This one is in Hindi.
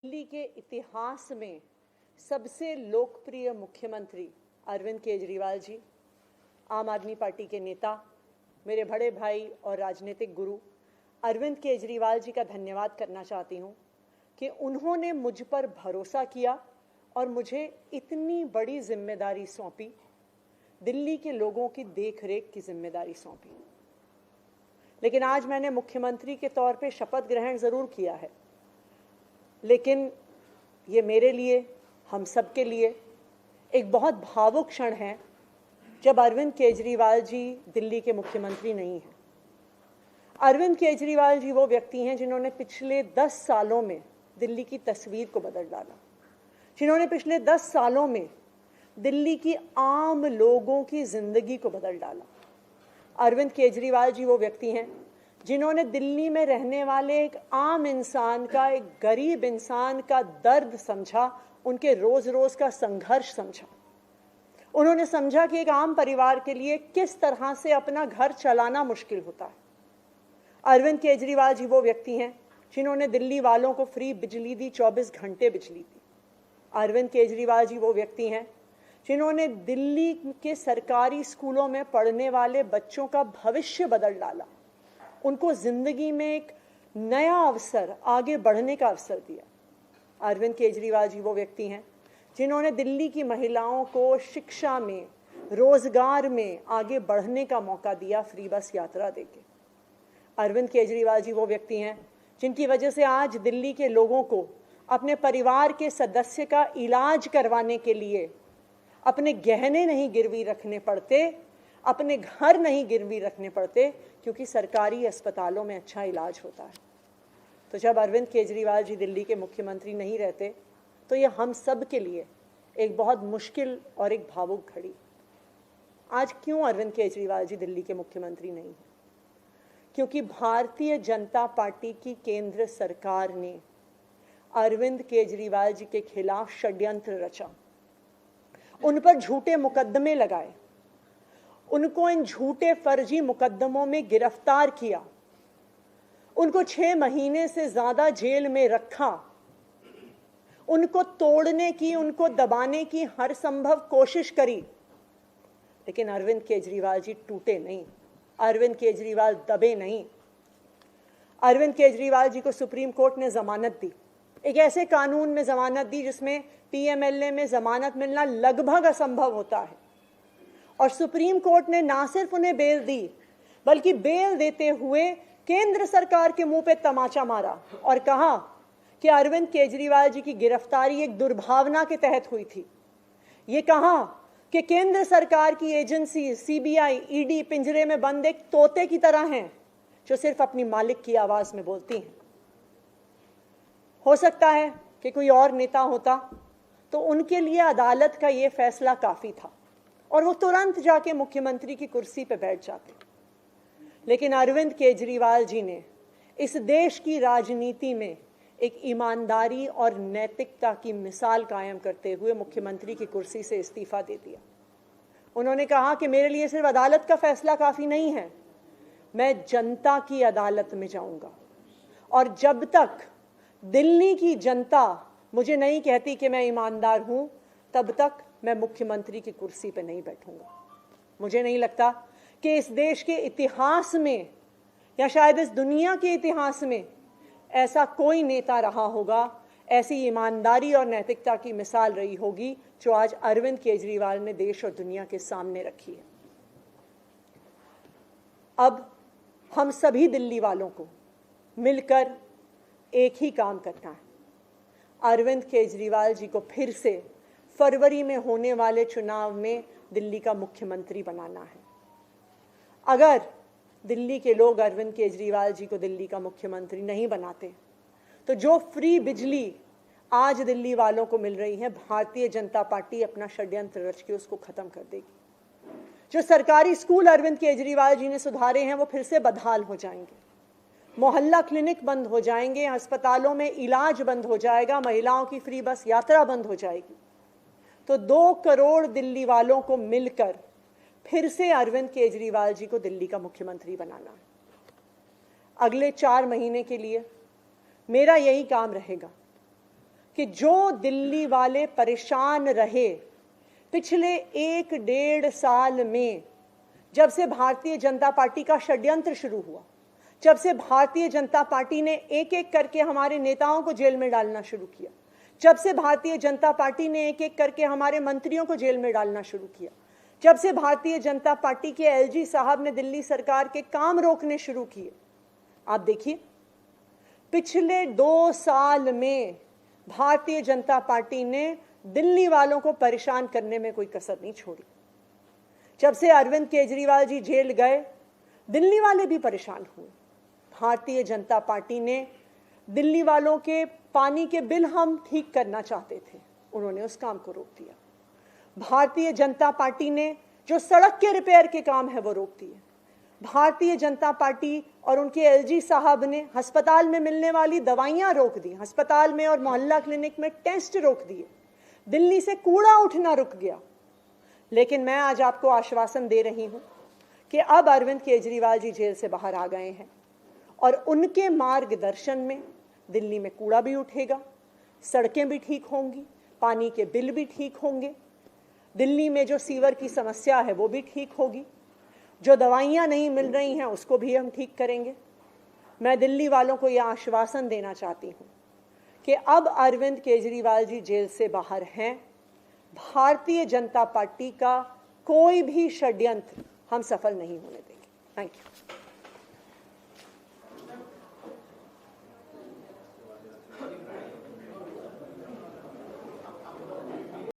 दिल्ली के इतिहास में सबसे लोकप्रिय मुख्यमंत्री अरविंद केजरीवाल जी, आम आदमी पार्टी के नेता, मेरे बड़े भाई और राजनीतिक गुरु अरविंद केजरीवाल जी का धन्यवाद करना चाहती हूं कि उन्होंने मुझ पर भरोसा किया और मुझे इतनी बड़ी जिम्मेदारी सौंपी, दिल्ली के लोगों की देखरेख की जिम्मेदारी सौंपी। लेकिन आज मैंने मुख्यमंत्री के तौर पे शपथ ग्रहण जरूर किया है, लेकिन ये मेरे लिए, हम सब के लिए एक बहुत भावुक क्षण है जब अरविंद केजरीवाल जी दिल्ली के मुख्यमंत्री नहीं हैं। अरविंद केजरीवाल जी वो व्यक्ति हैं जिन्होंने पिछले 10 सालों में दिल्ली की तस्वीर को बदल डाला, जिन्होंने पिछले 10 सालों में दिल्ली की आम लोगों की जिंदगी को बदल डाला। अरविंद केजरीवाल जी वो व्यक्ति हैं जिन्होंने दिल्ली में रहने वाले एक आम इंसान का, एक गरीब इंसान का दर्द समझा, उनके रोज रोज का संघर्ष समझा। उन्होंने समझा कि एक आम परिवार के लिए किस तरह से अपना घर चलाना मुश्किल होता है। अरविंद केजरीवाल जी वो व्यक्ति हैं जिन्होंने दिल्ली वालों को फ्री बिजली दी, 24 घंटे बिजली दी। अरविंद केजरीवाल जी वो व्यक्ति हैं जिन्होंने दिल्ली के सरकारी स्कूलों में पढ़ने वाले बच्चों का भविष्य बदल डाला, उनको जिंदगी में एक नया अवसर, आगे बढ़ने का अवसर दिया। अरविंद केजरीवाल जी वो व्यक्ति हैं जिन्होंने दिल्ली की महिलाओं को शिक्षा में, रोजगार में आगे बढ़ने का मौका दिया, फ्री बस यात्रा देके। अरविंद केजरीवाल जी वो व्यक्ति हैं जिनकी वजह से आज दिल्ली के लोगों को अपने परिवार के सदस्य का इलाज करवाने के लिए अपने गहने नहीं गिरवी रखने पड़ते, अपने घर नहीं गिरवी रखने पड़ते, क्योंकि सरकारी अस्पतालों में अच्छा इलाज होता है। तो जब अरविंद केजरीवाल जी दिल्ली के मुख्यमंत्री नहीं रहते तो ये हम सब के लिए एक बहुत मुश्किल और एक भावुक घड़ी। आज क्यों अरविंद केजरीवाल जी दिल्ली के मुख्यमंत्री नहीं हैं? क्योंकि भारतीय जनता पार्टी की केंद्र सरकार ने अरविंद केजरीवाल जी के खिलाफ षड्यंत्र रचा, उन पर झूठे मुकदमे लगाए, उनको इन झूठे फर्जी मुकदमों में गिरफ्तार किया, उनको 6 महीने से ज्यादा जेल में रखा, उनको तोड़ने की, उनको दबाने की हर संभव कोशिश करी। लेकिन अरविंद केजरीवाल जी टूटे नहीं, अरविंद केजरीवाल दबे नहीं। अरविंद केजरीवाल जी को सुप्रीम कोर्ट ने जमानत दी, एक ऐसे कानून में जमानत दी जिसमें पीएमएलए में जमानत मिलना लगभग असंभव होता है। और सुप्रीम कोर्ट ने ना सिर्फ उन्हें बेल दी, बल्कि बेल देते हुए केंद्र सरकार के मुंह पे तमाचा मारा और कहा कि अरविंद केजरीवाल जी की गिरफ्तारी एक दुर्भावना के तहत हुई थी। ये कहा कि केंद्र सरकार की एजेंसी सीबीआई, ईडी पिंजरे में बंद एक तोते की तरह हैं जो सिर्फ अपनी मालिक की आवाज में बोलती हैं। हो सकता है कि कोई और नेता होता तो उनके लिए अदालत का ये फैसला काफी था और वो तुरंत जाके मुख्यमंत्री की कुर्सी पर बैठ जाते। लेकिन अरविंद केजरीवाल जी ने इस देश की राजनीति में एक ईमानदारी और नैतिकता की मिसाल कायम करते हुए मुख्यमंत्री की कुर्सी से इस्तीफा दे दिया। उन्होंने कहा कि मेरे लिए सिर्फ अदालत का फैसला काफी नहीं है, मैं जनता की अदालत में जाऊंगा और जब तक दिल्ली की जनता मुझे नहीं कहती कि मैं ईमानदार हूं, तब तक मैं मुख्यमंत्री की कुर्सी पर नहीं बैठूंगा। मुझे नहीं लगता कि इस देश के इतिहास में या शायद इस दुनिया के इतिहास में ऐसा कोई नेता रहा होगा, ऐसी ईमानदारी और नैतिकता की मिसाल रही होगी जो आज अरविंद केजरीवाल ने देश और दुनिया के सामने रखी है। अब हम सभी दिल्ली वालों को मिलकर एक ही काम करना है, अरविंद केजरीवाल जी को फिर से फरवरी में होने वाले चुनाव में दिल्ली का मुख्यमंत्री बनाना है। अगर दिल्ली के लोग अरविंद केजरीवाल जी को दिल्ली का मुख्यमंत्री नहीं बनाते तो जो फ्री बिजली आज दिल्ली वालों को मिल रही है, भारतीय जनता पार्टी अपना षड्यंत्र रच के उसको खत्म कर देगी। जो सरकारी स्कूल अरविंद केजरीवाल जी ने सुधारे हैं वो फिर से बदहाल हो जाएंगे, मोहल्ला क्लिनिक बंद हो जाएंगे, अस्पतालों में इलाज बंद हो जाएगा, महिलाओं की फ्री बस यात्रा बंद हो जाएगी। तो 2 करोड़ दिल्ली वालों को मिलकर फिर से अरविंद केजरीवाल जी को दिल्ली का मुख्यमंत्री बनाना है। अगले 4 महीने के लिए मेरा यही काम रहेगा कि जो दिल्ली वाले परेशान रहे पिछले 1-1.5 साल में, जब से भारतीय जनता पार्टी का षड्यंत्र शुरू हुआ, जब से भारतीय जनता पार्टी ने एक एक करके हमारे नेताओं को जेल में डालना शुरू किया, जब से भारतीय जनता पार्टी ने एक एक करके हमारे मंत्रियों को जेल में डालना शुरू किया, जब से भारतीय जनता पार्टी के एलजी साहब ने दिल्ली सरकार के काम रोकने शुरू किए, आप देखिए पिछले 2 साल में भारतीय जनता पार्टी ने दिल्ली वालों को परेशान करने में कोई कसर नहीं छोड़ी। जब से अरविंद केजरीवाल जी जेल गए, दिल्ली वाले भी परेशान हुए। भारतीय जनता पार्टी ने दिल्ली वालों के पानी के बिल हम ठीक करना चाहते थे, उन्होंने उस काम को रोक दिया। भारतीय जनता पार्टी ने जो सड़क के रिपेयर के काम है वो रोक दिए। भारतीय जनता पार्टी और उनके एलजी साहब ने अस्पताल में मिलने वाली दवाइयां रोक दी, अस्पताल में और मोहल्ला क्लिनिक में टेस्ट रोक दिए, दिल्ली से कूड़ा उठना रुक गया। लेकिन मैं आज आपको आश्वासन दे रही हूं कि अब अरविंद केजरीवाल जी जेल से बाहर आ गए हैं और उनके मार्गदर्शन में दिल्ली में कूड़ा भी उठेगा, सड़कें भी ठीक होंगी, पानी के बिल भी ठीक होंगे, दिल्ली में जो सीवर की समस्या है वो भी ठीक होगी, जो दवाइयां नहीं मिल रही हैं उसको भी हम ठीक करेंगे। मैं दिल्ली वालों को यह आश्वासन देना चाहती हूं कि अब अरविंद केजरीवाल जी जेल से बाहर हैं, भारतीय जनता पार्टी का कोई भी षड्यंत्र हम सफल नहीं होने देंगे। Thank you.